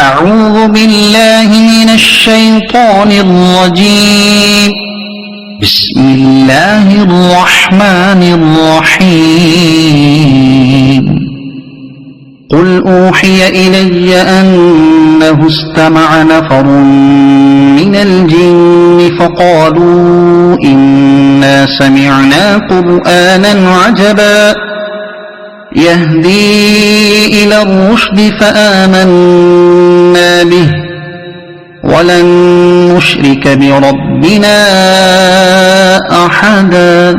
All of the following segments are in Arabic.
أعوذ بالله من الشيطان الرجيم. بسم الله الرحمن الرحيم. قل أوحي إلي أنه استمع نفر من الجن فقالوا إنا سمعنا قرآنا عجبا يهدي إلى الرشد فآمنا به ولن نشرك بربنا أحدا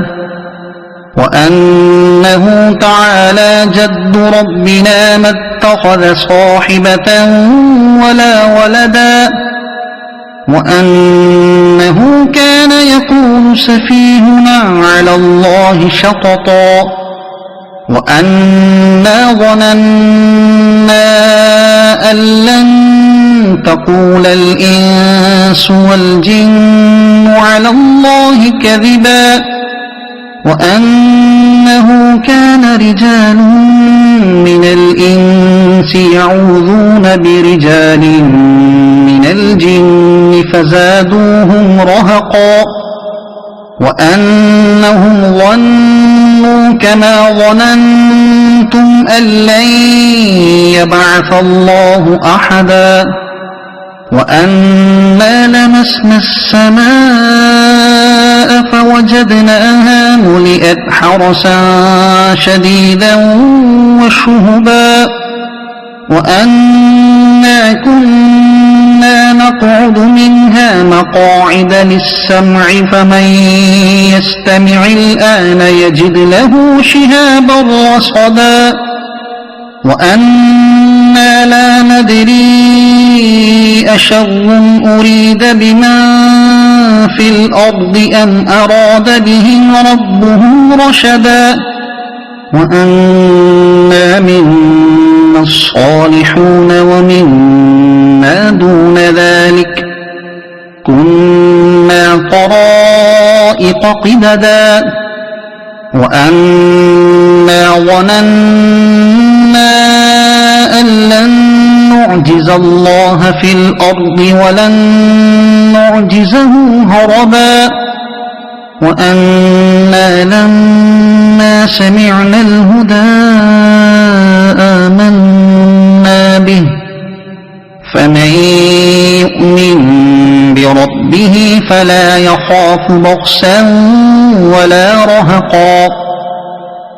وأنه تعالى جد ربنا ما اتخذ صاحبة ولا ولدا وأنه كان يقول سفيهنا على الله شططا وأنا ظننا أن لن تقول الإنس والجن على الله كذبا وأنه كان رجال من الإنس يعوذون برجال من الجن فزادوهم رهقا وأنهم ظنوا كما ظننتم أن لن يبعث الله أحدا وأنا لمسنا السماء فوجدناها ملئت حرسا شديدا وشهبا وأنا كنا نقعد منها مقاعد للسمع فمن يستمع الآن يجد له شهابا رصدا وأنا لا ندري أشر أريد بمن في الأرض أم أراد بهم ربهم رشدا وأنا منا الصالحون ومنا دون ذلك كنا طرائق قددا وأنا ظننا أن لن نعجز الله في الأرض ولن نعجزه هربا وأنا لما سمعنا الهدى آمنا به فمن يؤمن بربه فلا يخاف بخسا ولا رهقا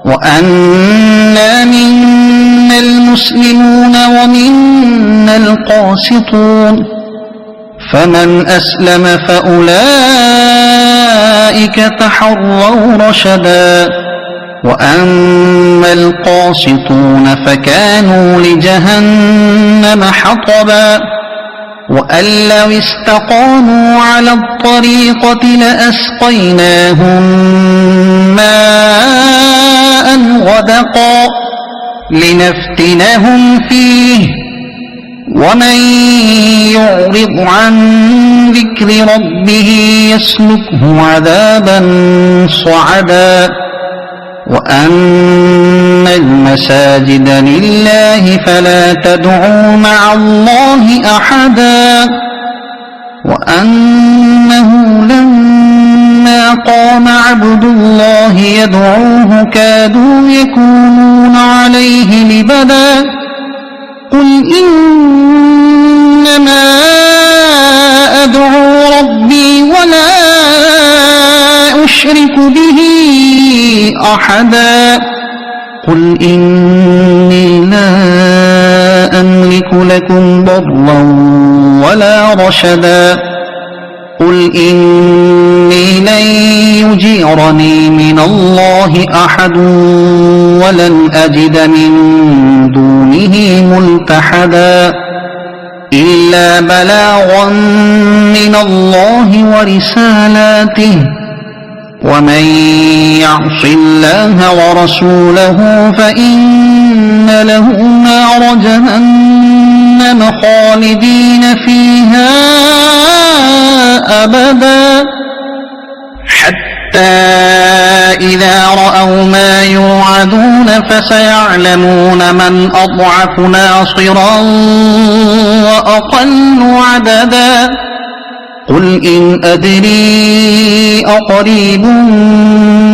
وأنا منا المسلمون ومنا القاسطون فمن أسلم فأولئك تحروا رشدا وأما القاسطون فكانوا لجهنم حطبا وأن لو استقاموا على الطريقة لأسقيناهم ماء غدقا لنفتنهم فيه ومن يعرض عن ذكر ربه يسلكه عذابا صعدا وأن المساجد لله فلا تدعوا مع الله أحدا وأنه لما قام عبد الله يدعوه كادوا يكونون عليه لبدا قل إنما أدعو ربي ولا أشرك به أحدا قل إني لا أملك لكم ضرا ولا رشدا قل إني لن يجيرني من الله أحد ولن أجد من دونه ملتحدا إلا بلاغا من الله ورسالاته ومن يعص الله ورسوله فإن له نار جهنم خالدين فيها أبدا حتى إذا رأوا ما يوعدون فسيعلمون من أضعف ناصرا وأقل عددا قل إن أدري أقريب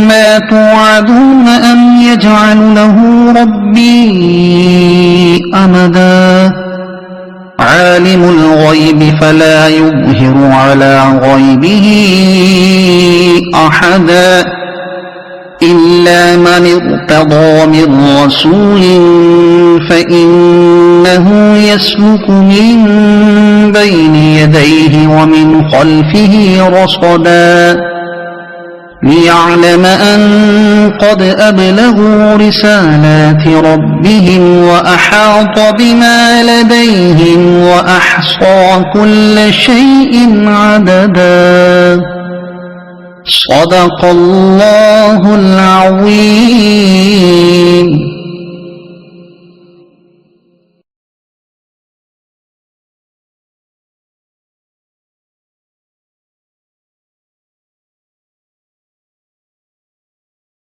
ما توعدون أم يجعل له ربي أمدا عالم الغيب فلا يظهر على غيبه أحدا إلا من ارتضى من رسول فإنه يسلك من بين يديه ومن خلفه رصدا ليعلم أن قد أبلغوا رسالات ربهم وأحاط بما لديهم وأحصى كل شيء عددا صدق الله العظيم.